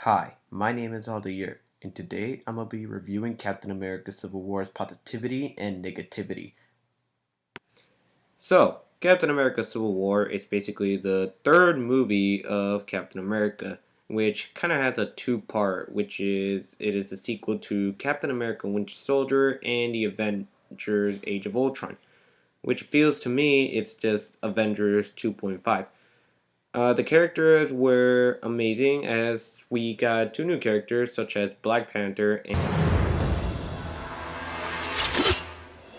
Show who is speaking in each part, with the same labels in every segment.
Speaker 1: Hi, my name is Aldair, and today I'm going to be reviewing Captain America Civil War's positivity and negativity. So, Captain America Civil War is basically the third movie of Captain America, which kind of has a two-part, which is it is a sequel to Captain America Winter Soldier and the Avengers Age of Ultron, which feels to me it's just Avengers 2.5. The characters were amazing as we got two new characters such as Black Panther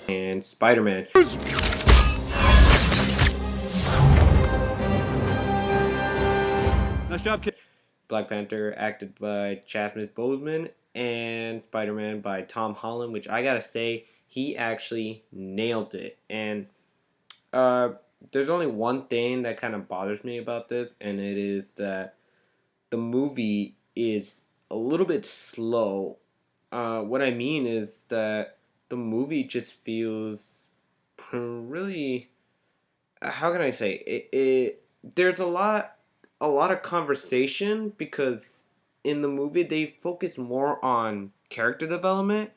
Speaker 1: and Spider-Man.
Speaker 2: Nice job, kid.
Speaker 1: Black Panther acted by Chadwick Boseman and Spider-Man by Tom Holland, which I gotta say he actually nailed it. And uh, there's only one thing that kind of bothers me about this, and it is that the movie is a little bit slow. What I mean is that the movie just feels really. How can I say it? There's a lot of conversation because in the movie they focus more on character development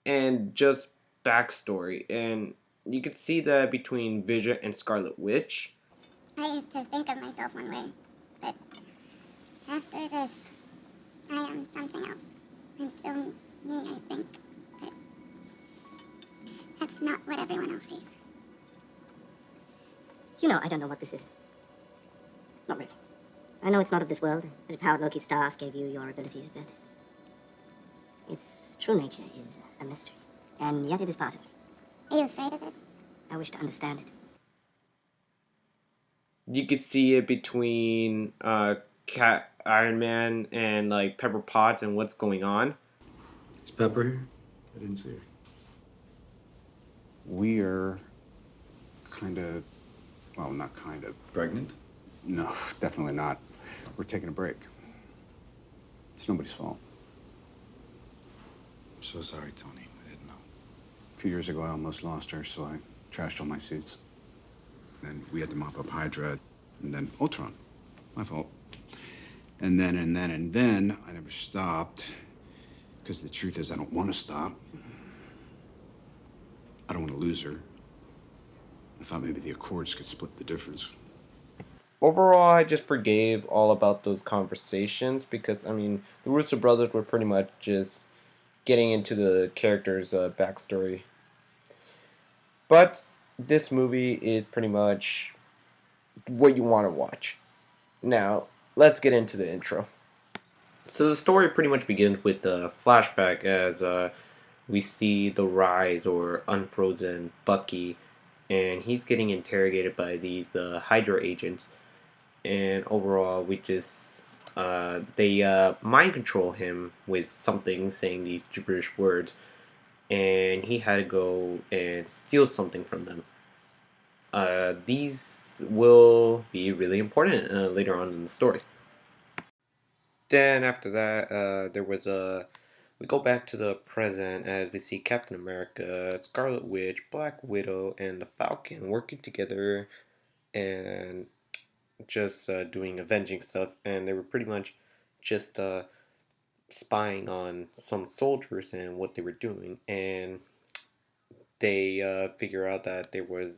Speaker 1: and just backstory, and you could see that between Vision and Scarlet Witch.
Speaker 3: I used to think of myself one way, but after this, I am something else. I'm still me, I think, but that's not what everyone else sees.
Speaker 4: You know, I don't know what this is. Not really. I know it's not of this world. The empowered Loki staff gave you your abilities, but its true nature is a mystery. And yet it is part of me.
Speaker 3: Are you afraid of it?
Speaker 4: I wish to understand it.
Speaker 1: You could see it between Iron Man and like Pepper Potts and what's going on.
Speaker 2: Is Pepper here? I didn't see her.
Speaker 5: We're kind of, well, not kind of.
Speaker 2: Pregnant?
Speaker 5: No, definitely not. We're taking a break. It's nobody's fault.
Speaker 2: I'm so sorry, Tony. I didn't know.
Speaker 5: A few years ago, I almost lost her, so I trashed all my suits. Then we had to mop up Hydra, and then Ultron. My fault. And then, I never stopped. Because the truth is, I don't want to stop. I don't want to lose her. I thought maybe the Accords could split the difference.
Speaker 1: Overall, I just forgave all about those conversations because, I mean, the Russo brothers were pretty much just getting into the character's backstory. But this movie is pretty much what you want to watch. Now, let's get into the intro. So the story pretty much begins with a flashback as we see the rise or unfrozen Bucky, and he's getting interrogated by these Hydra agents. And overall, we just they mind control him with something saying these gibberish words, and he had to go and steal something from them. These will be really important later on in the story. Then after that, there was a. We go back to the present as we see Captain America, Scarlet Witch, Black Widow, and the Falcon working together and just doing avenging stuff. And they were pretty much just spying on some soldiers and what they were doing. And they figure out that they were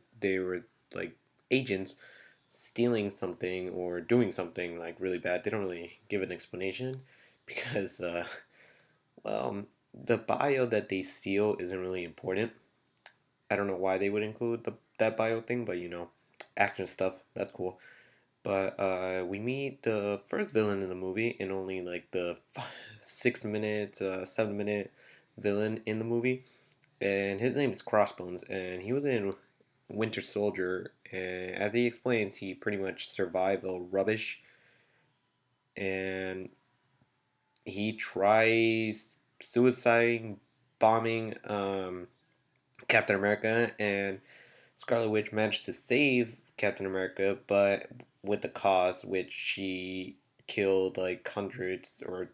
Speaker 1: like agents stealing something or doing something like really bad. They don't really give an explanation because well, the bio that they steal isn't really important. I don't know why they would include that bio thing, but action stuff, that's cool. But we meet the first villain in the movie in only like the 6 minute, 7 minute villain in the movie, and his name is Crossbones, and he was in Winter Soldier, and as he explains, he pretty much survived the rubbish, and he tries suicide bombing Captain America, and Scarlet Witch managed to save Captain America, but with the cost, which she killed like hundreds or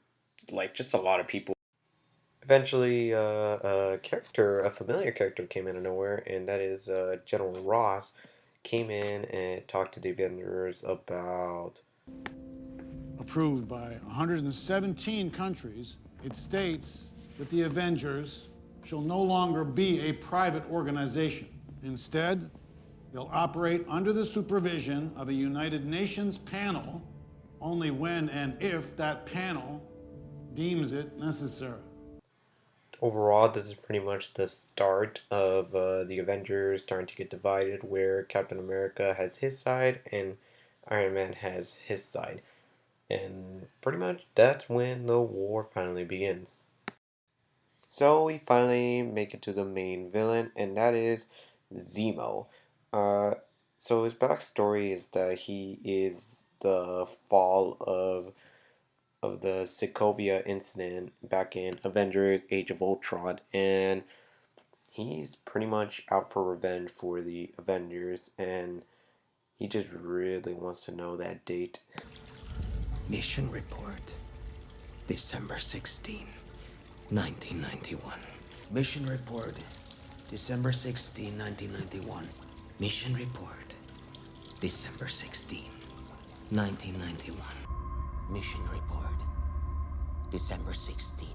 Speaker 1: like just a lot of people. Eventually, a familiar character came out of nowhere, and that is General Ross, came in and talked to the Avengers about
Speaker 6: A approved by 117 countries, it states that the Avengers shall no longer be a private organization. Instead, they'll operate under the supervision of a United Nations panel only when and if that panel deems it necessary.
Speaker 1: Overall, this is pretty much the start of the Avengers starting to get divided, where Captain America has his side and Iron Man has his side. And pretty much that's when the war finally begins. So we finally make it to the main villain, and that is Zemo. Uh, so his backstory is that he is the fall of the Sokovia incident back in Avengers Age of Ultron, and he's pretty much out for revenge for the Avengers, and he just really wants to know that date.
Speaker 7: Mission report, December 16, 1991. Mission report, December 16, 1991. Mission report, December 16, 1991. Mission report, December 16,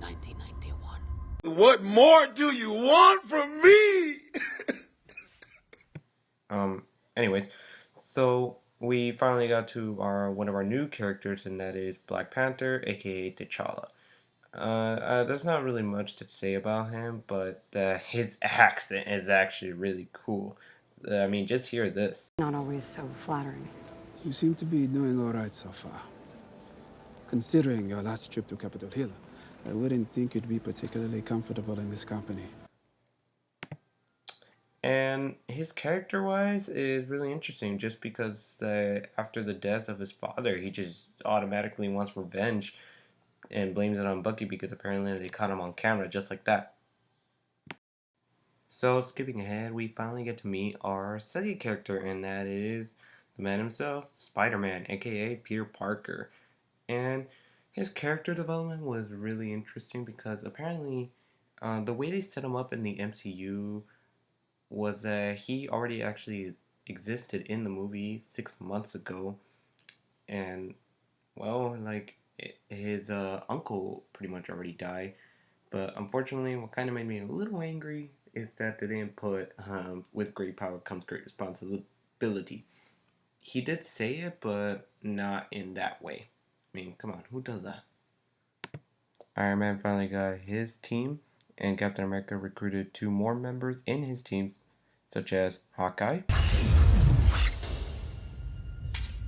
Speaker 7: 1991.
Speaker 8: What more do you want from me?
Speaker 1: Anyways, so we finally got to our one of our new characters, and that is Black Panther, aka T'Challa. There's not really much to say about him, but his accent is actually really cool. I mean, just hear this.
Speaker 9: Not always so flattering.
Speaker 10: You seem to be doing all right so far. Considering your last trip to Capitol Hill, I wouldn't think you'd be particularly comfortable in this company.
Speaker 1: And his character-wise is really interesting, just because after the death of his father, he just automatically wants revenge and blames it on Bucky because apparently they caught him on camera just like that. So skipping ahead, we finally get to meet our second character, and that is the man himself, Spider-Man, aka Peter Parker. And his character development was really interesting because apparently the way they set him up in the MCU was that he already actually existed in the movie 6 months ago, and well, like his uncle pretty much already died. But unfortunately, what kind of made me a little angry is that they didn't put with great power comes great responsibility. He did say it, but not in that way. I mean, come on, who does that? Iron Man finally got his team, and Captain America recruited 2 more members in his teams, such as Hawkeye.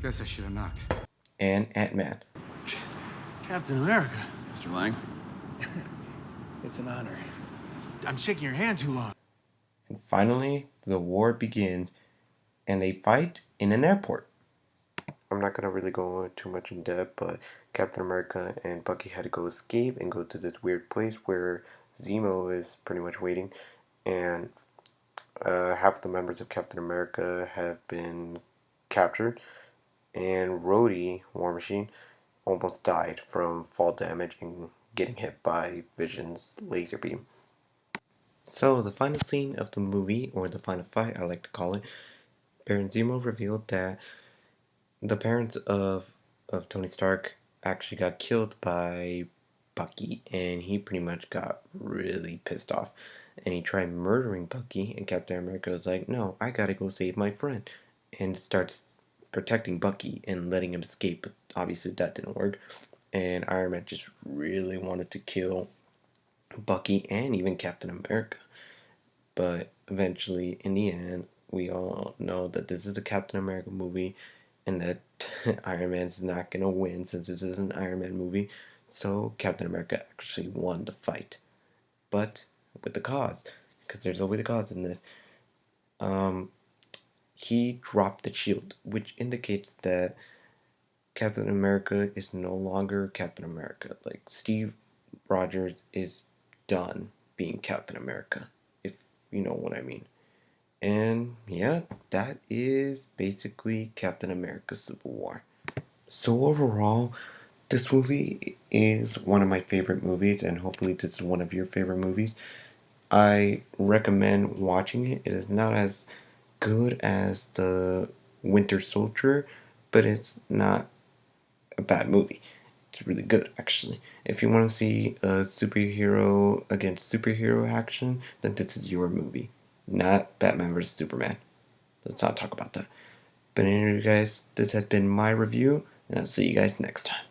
Speaker 5: Guess I should have knocked.
Speaker 1: And Ant-Man.
Speaker 8: Captain America.
Speaker 5: Mr. Lang?
Speaker 8: It's an honor. I'm shaking your hand too long.
Speaker 1: And finally, the war begins, and they fight in an airport. I'm not gonna really go too much in depth, but Captain America and Bucky had to go escape and go to this weird place where Zemo is pretty much waiting, and half the members of Captain America have been captured, and Rhodey, War Machine, almost died from fall damage and getting hit by Vision's laser beam. So the final scene of the movie, or the final fight I like to call it, Baron Zemo revealed that the parents of Tony Stark actually got killed by Bucky, and he pretty much got really pissed off, and he tried murdering Bucky, and Captain America was like, no, I gotta go save my friend, and starts protecting Bucky and letting him escape, but obviously that didn't work, and Iron Man just really wanted to kill Bucky and even Captain America, but eventually, in the end, we all know that this is a Captain America movie, and that Iron Man's not gonna win since this is an Iron Man movie, so Captain America actually won the fight. But with the cause, because there's always a cause in this, he dropped the shield, which indicates that Captain America is no longer Captain America. Like, Steve Rogers is done being Captain America, if you know what I mean. And yeah, that is basically Captain America Civil War. So overall, this movie is one of my favorite movies, and hopefully this is one of your favorite movies. I recommend watching it. It is not as good as the Winter Soldier, but it's not a bad movie. It's really good, actually. If you want to see a superhero against superhero action, then this is your movie, not Batman vs Superman. Let's not talk about that. But anyway, guys, this has been my review, and I'll see you guys next time.